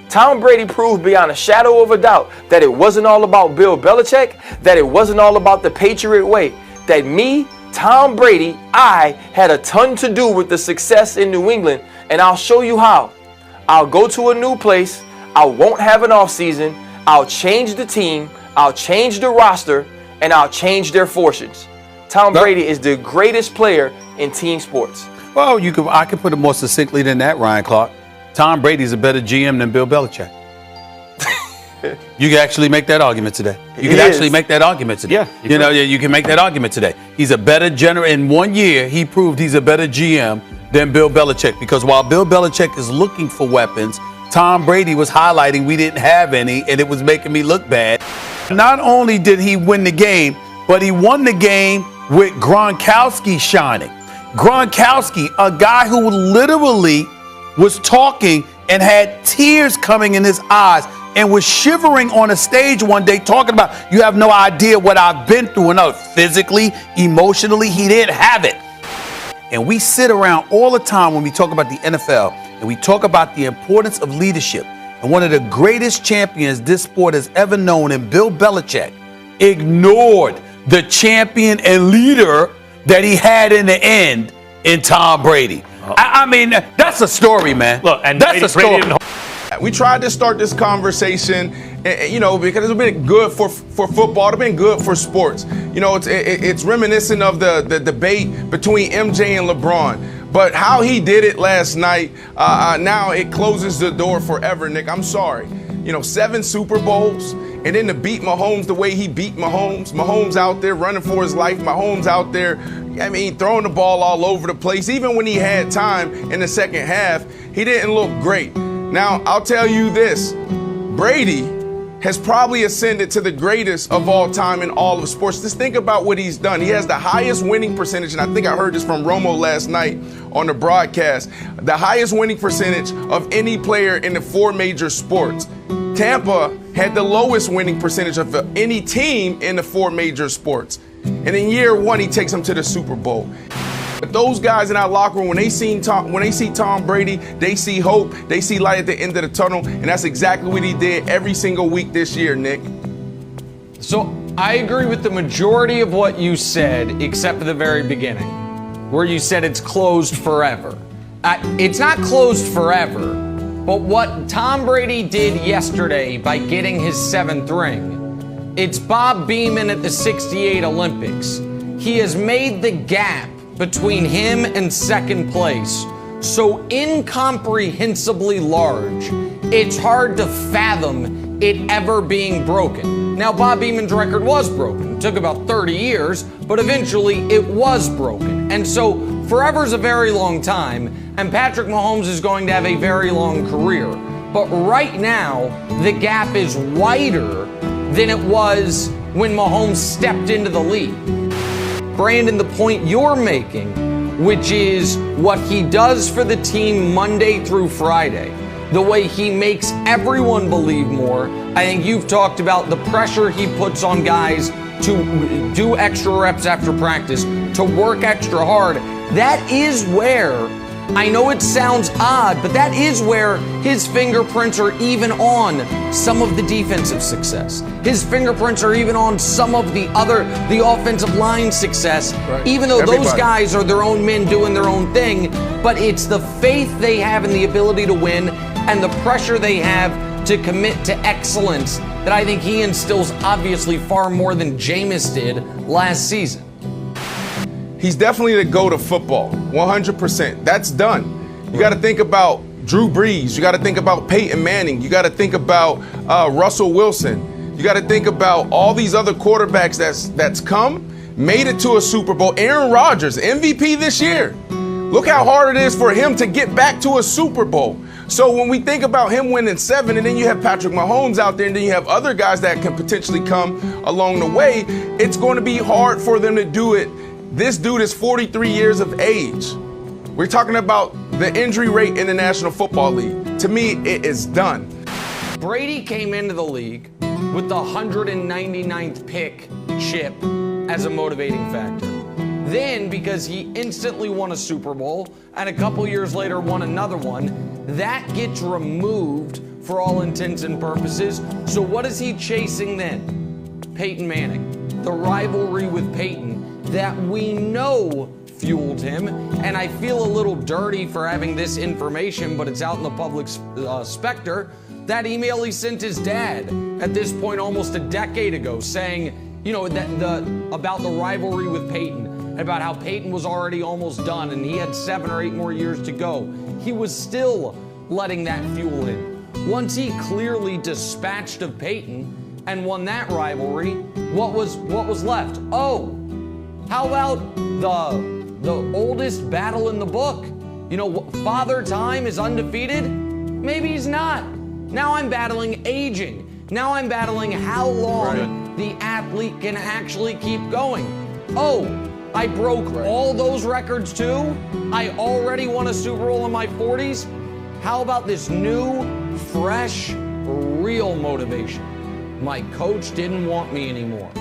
Tom Brady proved beyond a shadow of a doubt that it wasn't all about Bill Belichick, that it wasn't all about the Patriot way, that me, Tom Brady, I had a ton to do with the success in New England, and I'll show you how. I'll go to a new place, I won't have an offseason, I'll change the team, I'll change the roster, and I'll change their fortunes. Tom Brady is the greatest player in team sports. Well, I could put it more succinctly than that, Ryan Clark. Tom Brady's a better GM than Bill Belichick. You can actually make that argument today. You can actually make that argument today. Yeah, you can make that argument today. He's a better general. In 1 year, he proved he's a better GM than Bill Belichick, because while Bill Belichick is looking for weapons, Tom Brady was highlighting we didn't have any, and it was making me look bad. Not only did he win the game, but he won the game with Gronkowski shining. Gronkowski, a guy who literally was talking and had tears coming in his eyes and was shivering on a stage one day talking about, you have no idea what I've been through. And physically, emotionally, he didn't have it. And we sit around all the time when we talk about the NFL and we talk about the importance of leadership. And one of the greatest champions this sport has ever known, in Bill Belichick, ignored the champion and leader that he had in the end in Tom Brady. I mean, that's a story, man. Look, and that's a story. We tried to start this conversation, because it's been good for football. It's been good for sports. It's reminiscent of the debate between MJ and LeBron. But how he did it last night, now it closes the door forever, Nick. I'm sorry. 7 Super Bowls, and then to beat Mahomes the way he beat Mahomes. Mahomes out there running for his life. Mahomes out there, throwing the ball all over the place. Even when he had time in the second half, he didn't look great. Now, I'll tell you this. Brady has probably ascended to the greatest of all time in all of sports. Just think about what he's done. He has the highest winning percentage, and I think I heard this from Romo last night on the broadcast, the highest winning percentage of any player in the 4 major sports. Tampa had the lowest winning percentage of any team in the 4 major sports. And in year 1, he takes them to the Super Bowl. But those guys in our locker room, when they see Tom Brady, they see hope, they see light at the end of the tunnel, and that's exactly what he did every single week this year, Nick. So I agree with the majority of what you said, except for the very beginning, where you said it's closed forever. It's not closed forever, but what Tom Brady did yesterday by getting his 7th ring, it's Bob Beamon at the '68 Olympics. He has made the gap between him and second place so incomprehensibly large, it's hard to fathom it ever being broken. Now, Bob Beamon's record was broken. It took about 30 years, but eventually it was broken. And so forever's a very long time, and Patrick Mahomes is going to have a very long career. But right now, the gap is wider than it was when Mahomes stepped into the league. Brandon, the point you're making, which is what he does for the team Monday through Friday, the way he makes everyone believe more. I think you've talked about the pressure he puts on guys to do extra reps after practice, to work extra hard. That is where, I know it sounds odd, but that is where his fingerprints are even on some of the defensive success. His fingerprints are even on some of the offensive line success, even though those guys are their own men doing their own thing. But it's the faith they have in the ability to win and the pressure they have to commit to excellence that I think he instills obviously far more than Jameis did last season. He's definitely the GOAT of football, 100%. That's done. You got to think about Drew Brees. You got to think about Peyton Manning. You got to think about Russell Wilson. You got to think about all these other quarterbacks that's come, made it to a Super Bowl. Aaron Rodgers, MVP this year. Look how hard it is for him to get back to a Super Bowl. So when we think about him winning 7, and then you have Patrick Mahomes out there, and then you have other guys that can potentially come along the way, it's going to be hard for them to do it. This dude is 43 years of age. We're talking about the injury rate in the National Football League. To me, it is done. Brady came into the league with the 199th pick chip as a motivating factor. Then, because he instantly won a Super Bowl and a couple years later won another one, that gets removed for all intents and purposes. So what is he chasing then? Peyton Manning. The rivalry with Peyton that we know fueled him. And I feel a little dirty for having this information, but it's out in the public specter. That email he sent his dad at this point almost a decade ago saying, you know, about the rivalry with Peyton. About how Peyton was already almost done and he had 7 or 8 more years to go. He was still letting that fuel him. Once he clearly dispatched of Peyton and won that rivalry, what was left? Oh, how about the oldest battle in the book? You know, Father Time is undefeated? Maybe he's not. Now I'm battling aging. Now I'm battling how long the athlete can actually keep going. Oh, I broke all those records too. I already won a Super Bowl in my 40s. How about this new, fresh, real motivation? My coach didn't want me anymore.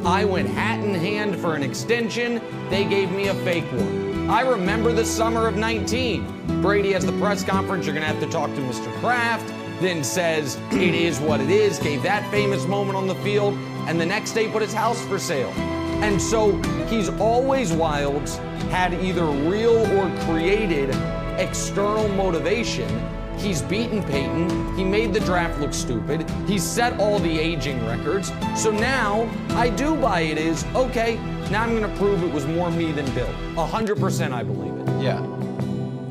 I went hat in hand for an extension. They gave me a fake one. I remember the summer of 19. Brady has the press conference. You're going to have to talk to Mr. Kraft. Then says, it is what it is. Gave that famous moment on the field. And the next day put his house for sale. And so he's always Wilds had either real or created external motivation. He's beaten Peyton. He made the draft look stupid. He set all the aging records. So now I do buy it is, okay, now I'm going to prove it was more me than Bill. 100% I believe it. Yeah.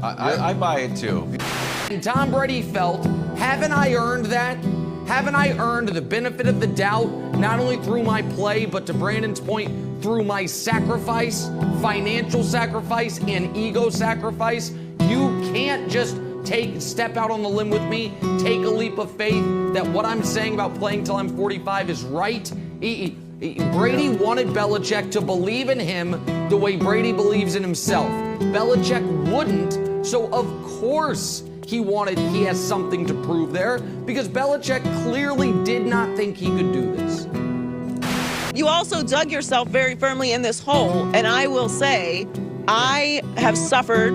I buy it too. And Tom Brady felt, haven't I earned that? Haven't I earned the benefit of the doubt, not only through my play, but to Brandon's point, through my sacrifice, financial sacrifice, and ego sacrifice? You can't just step out on the limb with me, take a leap of faith that what I'm saying about playing till I'm 45 is right. Brady wanted Belichick to believe in him the way Brady believes in himself. Belichick wouldn't, so of course he has something to prove there, because Belichick clearly did not think he could do this. You also dug yourself very firmly in this hole, and I will say, I have suffered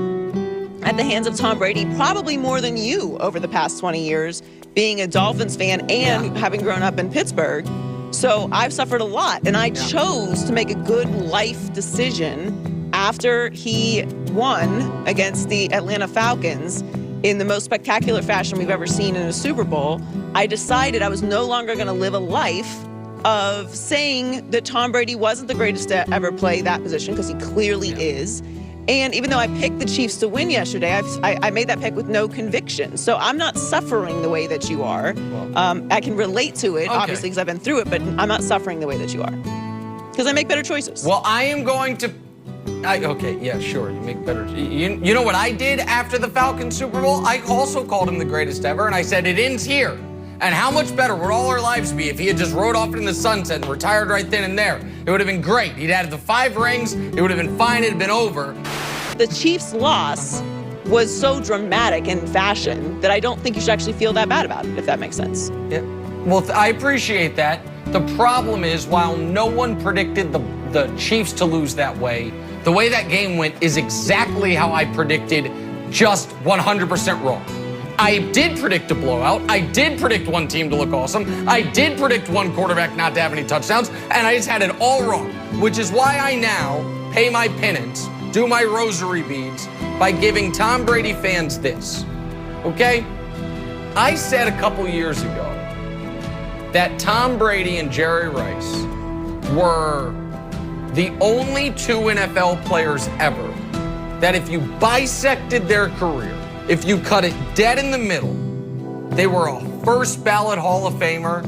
at the hands of Tom Brady probably more than you over the past 20 years, being a Dolphins fan and having grown up in Pittsburgh. So I've suffered a lot, and I chose to make a good life decision after he won against the Atlanta Falcons in the most spectacular fashion we've ever seen in a Super Bowl. I decided I was no longer going to live a life of saying that Tom Brady wasn't the greatest to ever play that position, because he clearly is. And even though I picked the Chiefs to win yesterday, I made that pick with no conviction. So I'm not suffering the way that you are. I can relate to it, obviously, because I've been through it, but I'm not suffering the way that you are. Because I make better choices. Well, I am going to... okay, yeah, sure, you make better... You know what I did after the Falcons Super Bowl? I also called him the greatest ever, and I said, it ends here. And how much better would all our lives be if he had just rode off in the sunset and retired right then and there? It would have been great. He'd had the 5 rings. It would have been fine. It had been over. The Chiefs' loss was so dramatic in fashion that I don't think you should actually feel that bad about it, if that makes sense. Yeah. Well, I appreciate that. The problem is, while no one predicted the Chiefs to lose that way, the way that game went is exactly how I predicted, just 100% wrong. I did predict a blowout. I did predict one team to look awesome. I did predict one quarterback not to have any touchdowns, and I just had it all wrong, which is why I now pay my penance, do my rosary beads, by giving Tom Brady fans this, okay? I said a couple years ago that Tom Brady and Jerry Rice were the only 2 NFL players ever that if you bisected their career, if you cut it dead in the middle, they were a first ballot Hall of Famer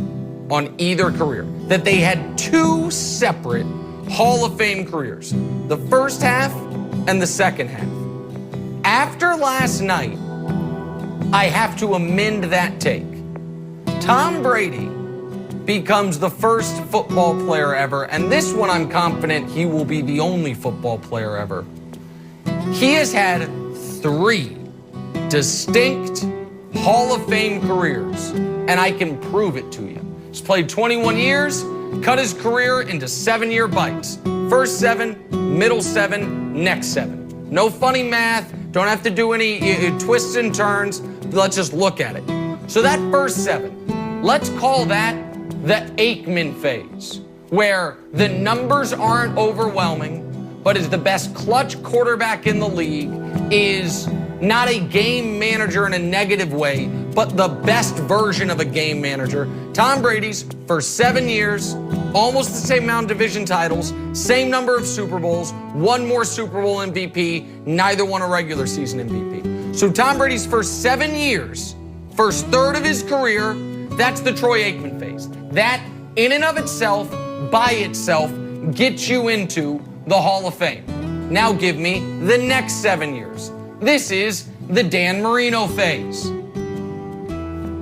on either career. That they had 2 separate Hall of Fame careers, the first half and the second half. After last night, I have to amend that take. Tom Brady becomes the first football player ever, and this one I'm confident he will be the only football player ever. He has had 3 distinct Hall of Fame careers, and I can prove it to you. He's played 21 years, cut his career into 7-year bites. First 7, middle 7, next 7. No funny math, don't have to do any twists and turns. Let's just look at it. So that first 7, let's call that the Aikman phase, where the numbers aren't overwhelming, but is the best clutch quarterback in the league, is not a game manager in a negative way, but the best version of a game manager. Tom Brady's first 7 years, almost the same amount of division titles, same number of Super Bowls, 1 more Super Bowl MVP, neither won a regular season MVP. So Tom Brady's first 7 years, first third of his career, that's the Troy Aikman phase. That, in and of itself, by itself, gets you into the Hall of Fame. Now give me the next 7 years. This is the Dan Marino phase.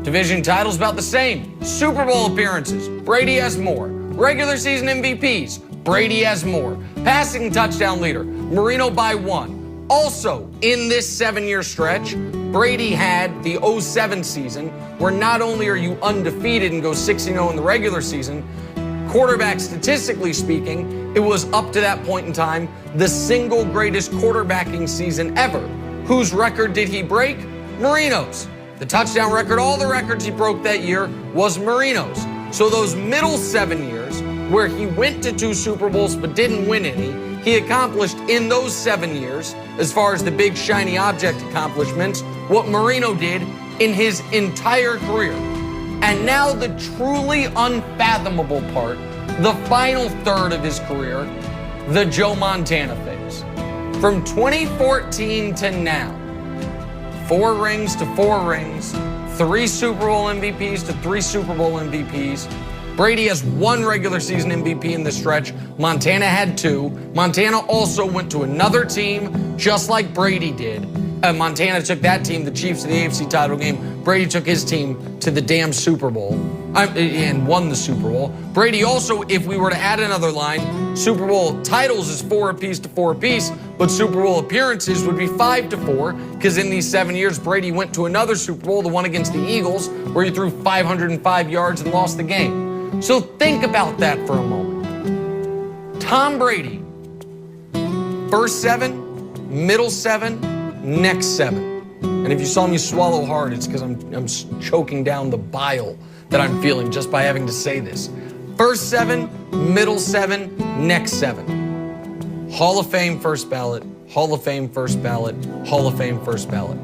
Division titles about the same. Super Bowl appearances, Brady has more. Regular season MVPs, Brady has more. Passing touchdown leader, Marino by 1. Also, in this 7-year stretch, Brady had the 07 season, where not only are you undefeated and go 6-0 in the regular season, quarterback statistically speaking, it was up to that point in time the single greatest quarterbacking season ever. Whose record did he break? Marino's. The touchdown record, all the records he broke that year was Marino's. So those middle 7 years, where he went to 2 Super Bowls but didn't win any, he accomplished in those 7 years, as far as the big shiny object accomplishments, what Marino did in his entire career. And now the truly unfathomable part, the final third of his career, the Joe Montana phase. From 2014 to now, 4 rings to 4 rings, 3 Super Bowl MVPs to 3 Super Bowl MVPs. Brady has 1 regular season MVP in the stretch. Montana had 2. Montana also went to another team, just like Brady did. Montana took that team, the Chiefs, to the AFC title game. Brady took his team to the damn Super Bowl and won the Super Bowl. Brady also, if we were to add another line, Super Bowl titles is 4 apiece to 4 apiece, but Super Bowl appearances would be 5 to 4, because in these 7 years, Brady went to another Super Bowl, the one against the Eagles, where he threw 505 yards and lost the game. So think about that for a moment. Tom Brady, first 7, middle 7, next 7. And if you saw me swallow hard, it's because I'm choking down the bile that I'm feeling just by having to say this. First 7, middle 7, next 7. Hall of Fame first ballot, Hall of Fame first ballot, Hall of Fame first ballot.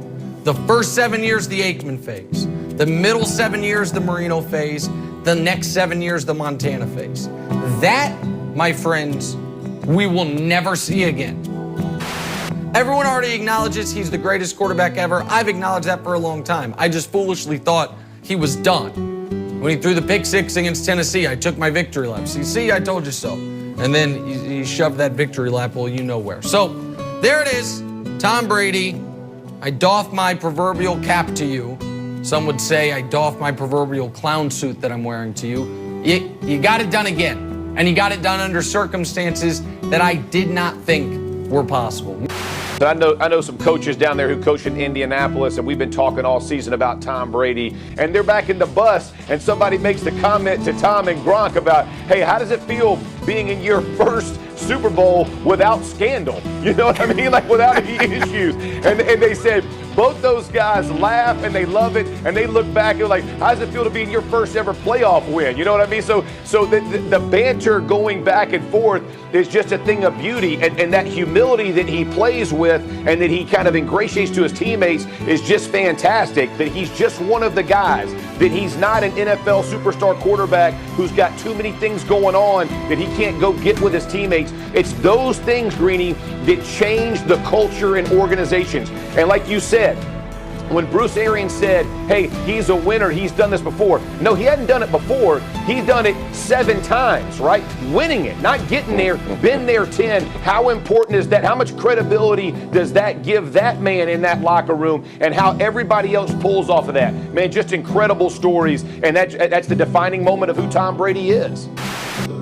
The first 7 years, the Aikman phase. The middle 7 years, the Marino phase. The next 7 years, the Montana phase. That, my friends, we will never see again. Everyone already acknowledges he's the greatest quarterback ever. I've acknowledged that for a long time. I just foolishly thought he was done. When he threw the pick 6 against Tennessee, I took my victory lap. See, I told you so. And then he shoved that victory lap, well, you know where. So there it is, Tom Brady. I doff my proverbial cap to you. Some would say I doff my proverbial clown suit that I'm wearing to you. You got it done again. And you got it done under circumstances that I did not think were possible. I know some coaches down there who coach in Indianapolis, and we've been talking all season about Tom Brady, and they're back in the bus, and somebody makes the comment to Tom and Gronk about, hey, how does it feel being in your first Super Bowl without scandal? You know what I mean? Like without any issues. And they said both those guys laugh and they love it, and they look back and like, how does it feel to be in your first ever playoff win? You know what I mean? So the banter going back and forth is just a thing of beauty, and that humility that he plays with and that he kind of ingratiates to his teammates is just fantastic. That he's just one of the guys, that he's not an NFL superstar quarterback who's got too many things going on that he can't go get with his teammates. It's those things, Greeny, that change the culture in organizations. And like you said, when Bruce Arians said, hey, he's a winner, he's done this before. No, he hadn't done it before. He's done it 7 times, right? Winning it, not getting there, been there 10. How important is that? How much credibility does that give that man in that locker room, and how everybody else pulls off of that? Man, just incredible stories, and that's the defining moment of who Tom Brady is.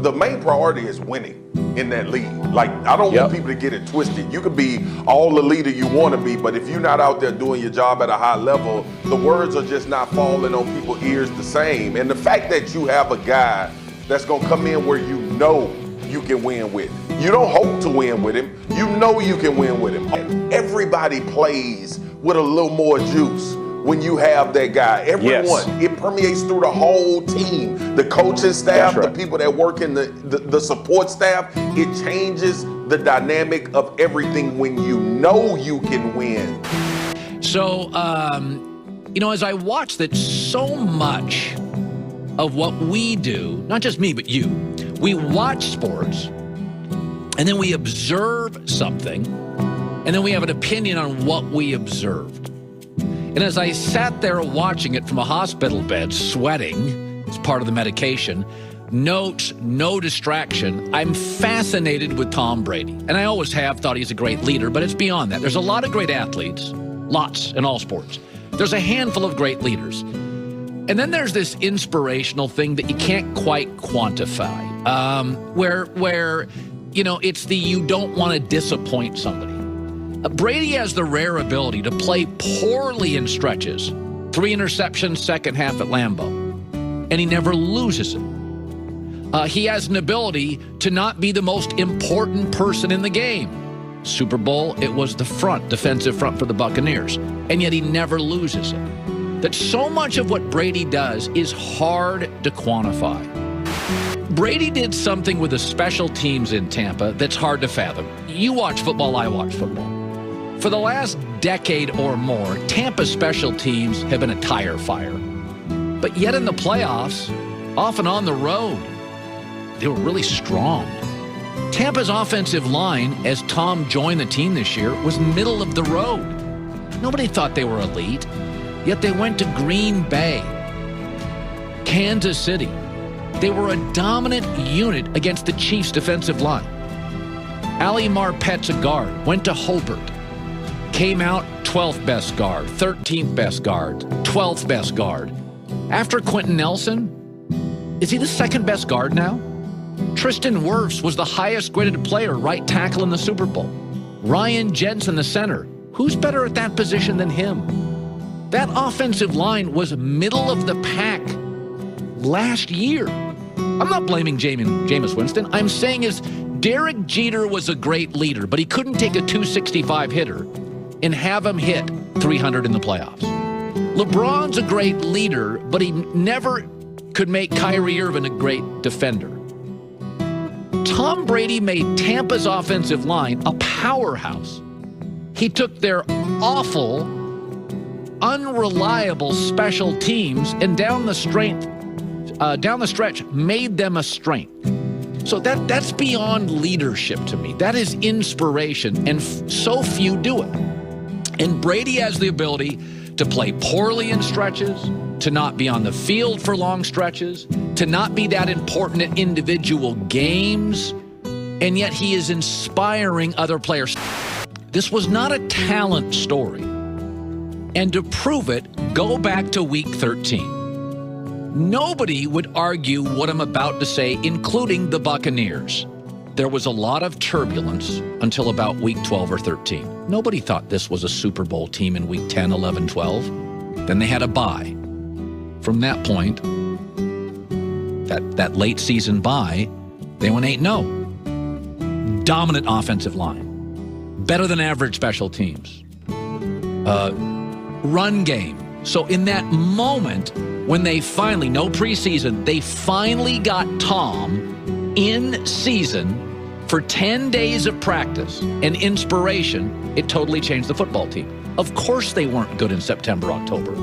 The main priority is winning in that league. Like, I don't want people to get it twisted. You could be all the leader you want to be, but if you're not out there doing your job at a high level, the words are just not falling on people's ears the same. And the fact that you have a guy that's going to come in where you know you can win with. You don't hope to win with him. You know you can win with him. And everybody plays with a little more juice when you have that guy. Everyone, it permeates through the whole team. The coaching staff, the people that work in the support staff, it changes the dynamic of everything when you know you can win. So, you know, as I watch that, so much of what we do, not just me, but you, we watch sports, and then we observe something, and then we have an opinion on what we observed. And as I sat there watching it from a hospital bed, sweating, as part of the medication, notes, no distraction, I'm fascinated with Tom Brady. And I always have thought he's a great leader, but it's beyond that. There's a lot of great athletes, lots in all sports. There's a handful of great leaders. And then there's this inspirational thing that you can't quite quantify, where you know, it's the you don't want to disappoint somebody. Brady has the rare ability to play poorly in stretches. 3 interceptions second half at Lambeau, and he never loses it. He has an ability to not be the most important person in the game. Super Bowl, it was the defensive front for the Buccaneers, and yet he never loses it. That so much of what Brady does is hard to quantify. Brady did something with the special teams in Tampa that's hard to fathom. You watch football, I watch football. For the last decade or more, Tampa's special teams have been a tire fire. But yet in the playoffs, often on the road, they were really strong. Tampa's offensive line, as Tom joined the team this year, was middle of the road. Nobody thought they were elite, yet they went to Green Bay, Kansas City. They were a dominant unit against the Chiefs' defensive line. Ali Marpet's a guard, went to Hobart. Came out 12th best guard, 13th best guard, 12th best guard. After Quentin Nelson, is he the second best guard now? Tristan Wirfs was the highest graded player, right tackle in the Super Bowl. Ryan Jensen, the center. Who's better at that position than him? That offensive line was middle of the pack last year. I'm not blaming Jameis Winston. I'm saying is Derek Jeter was a great leader, but he couldn't take a 265 hitter and have him hit 300 in the playoffs. LeBron's a great leader, but he never could make Kyrie Irving a great defender. Tom Brady made Tampa's offensive line a powerhouse. He took their awful, unreliable special teams and down the stretch made them a strength. So that's beyond leadership to me. That is inspiration, and so few do it. And Brady has the ability to play poorly in stretches, to not be on the field for long stretches, to not be that important in individual games, and yet he is inspiring other players. This was not a talent story. And to prove it, go back to week 13. Nobody would argue what I'm about to say, including the Buccaneers. There was a lot of turbulence until about week 12 or 13. Nobody thought this was a Super Bowl team in week 10, 11, 12. Then they had a bye. From that point, that late season bye, they went 8-0. Dominant offensive line. Better than average special teams. Run game. So in that moment, when they finally, no preseason, they finally got Tom in season for 10 days of practice and inspiration, it totally changed the football team. Of course they weren't good in September, October.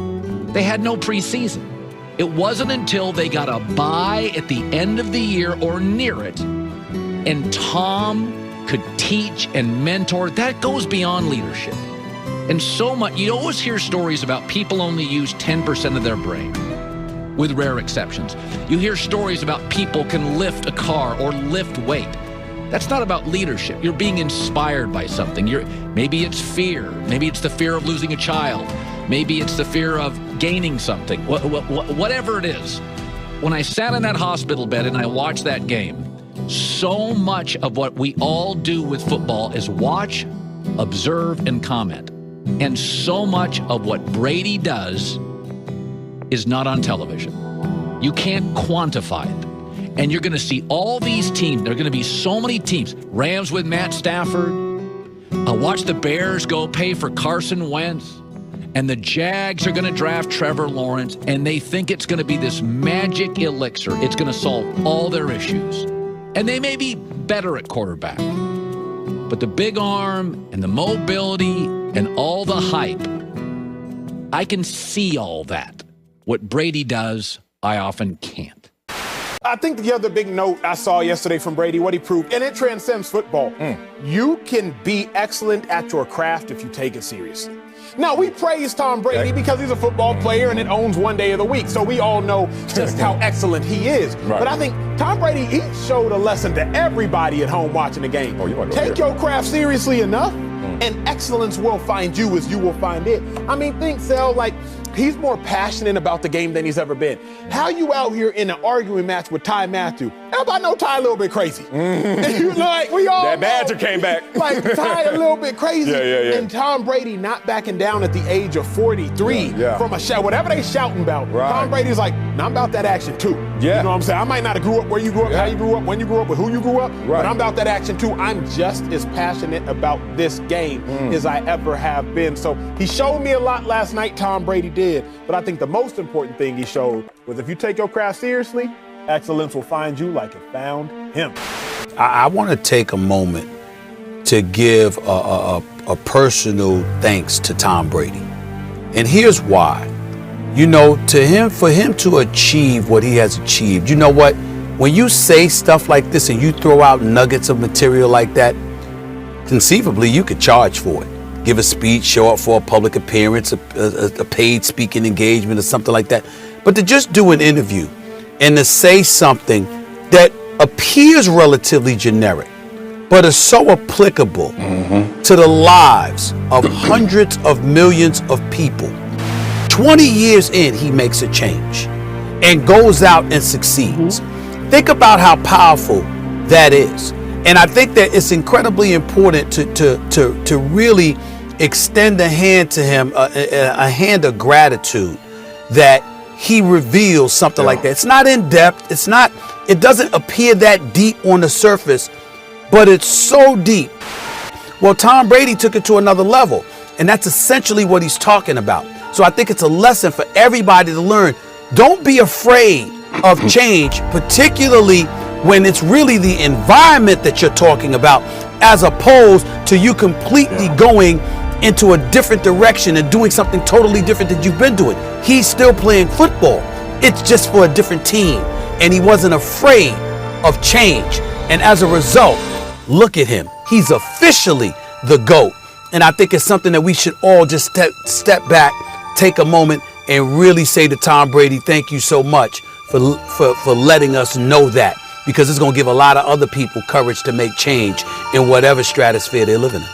They had no preseason. It wasn't until they got a bye at the end of the year or near it, and Tom could teach and mentor. That goes beyond leadership. And so much, you always hear stories about people only use 10% of their brain, with rare exceptions. You hear stories about people can lift a car or lift weight. That's not about leadership. You're being inspired by something. Maybe it's fear. Maybe it's the fear of losing a child. Maybe it's the fear of gaining something. Whatever it is. When I sat in that hospital bed and I watched that game, so much of what we all do with football is watch, observe, and comment. And so much of what Brady does is not on television. You can't quantify it. And you're going to see all these teams. There are going to be so many teams. Rams with Matt Stafford. Watch the Bears go pay for Carson Wentz. And the Jags are going to draft Trevor Lawrence. And they think it's going to be this magic elixir. It's going to solve all their issues. And they may be better at quarterback. But the big arm and the mobility and all the hype, I can see all that. What Brady does, I often can't. I think the other big note I saw yesterday from Brady, what he proved, and it transcends football. You can be excellent at your craft if you take it seriously. Now, we praise Tom Brady because he's a football player and it owns one day of the week, so we all know just how excellent he is. Right. But I think Tom Brady, he showed a lesson to everybody at home watching the game. Take your craft seriously enough, and excellence will find you as you will find it. I mean, think, Sel, like, he's more passionate about the game than he's ever been. How you out here in an arguing match with Ty Matthew? Everybody know Ty a little bit crazy. Like, we all that badger came back. Like, Ty a little bit crazy. Yeah. And Tom Brady not backing down at the age of 43 from a shout. Whatever they shouting about, Tom Brady's like, nah, I'm about that action too. You know what I'm saying? I might not have grew up where you grew up, how you grew up, when you grew up, with who you grew up, but I'm about that action too. I'm just as passionate about this game as I ever have been. So he showed me a lot last night, Tom Brady did. But I think the most important thing he showed was if you take your craft seriously, excellence will find you like it found him. I want to take a moment to give a personal thanks to Tom Brady. And here's why. You know, for him to achieve what he has achieved, you know what? When you say stuff like this and you throw out nuggets of material like that, conceivably you could charge for it. Give a speech, show up for a public appearance, a paid speaking engagement or something like that. But to just do an interview and to say something that appears relatively generic, but is so applicable to the lives of hundreds of millions of people. 20 years in, he makes a change and goes out and succeeds. Think about how powerful that is. And I think that it's incredibly important to really extend a hand to him, a hand of gratitude that he reveals something like that. It's not in depth. It doesn't appear that deep on the surface, but it's so deep. Well, Tom Brady took it to another level, and that's essentially what he's talking about. So I think it's a lesson for everybody to learn. Don't be afraid of change, particularly when it's really the environment that you're talking about, as opposed to you completely going into a different direction and doing something totally different than you've been doing. He's still playing football. It's just for a different team. And he wasn't afraid of change. And as a result, look at him. He's officially the GOAT. And I think it's something that we should all just step back, take a moment, and really say to Tom Brady, thank you so much for letting us know that. Because it's going to give a lot of other people courage to make change in whatever stratosphere they're living in.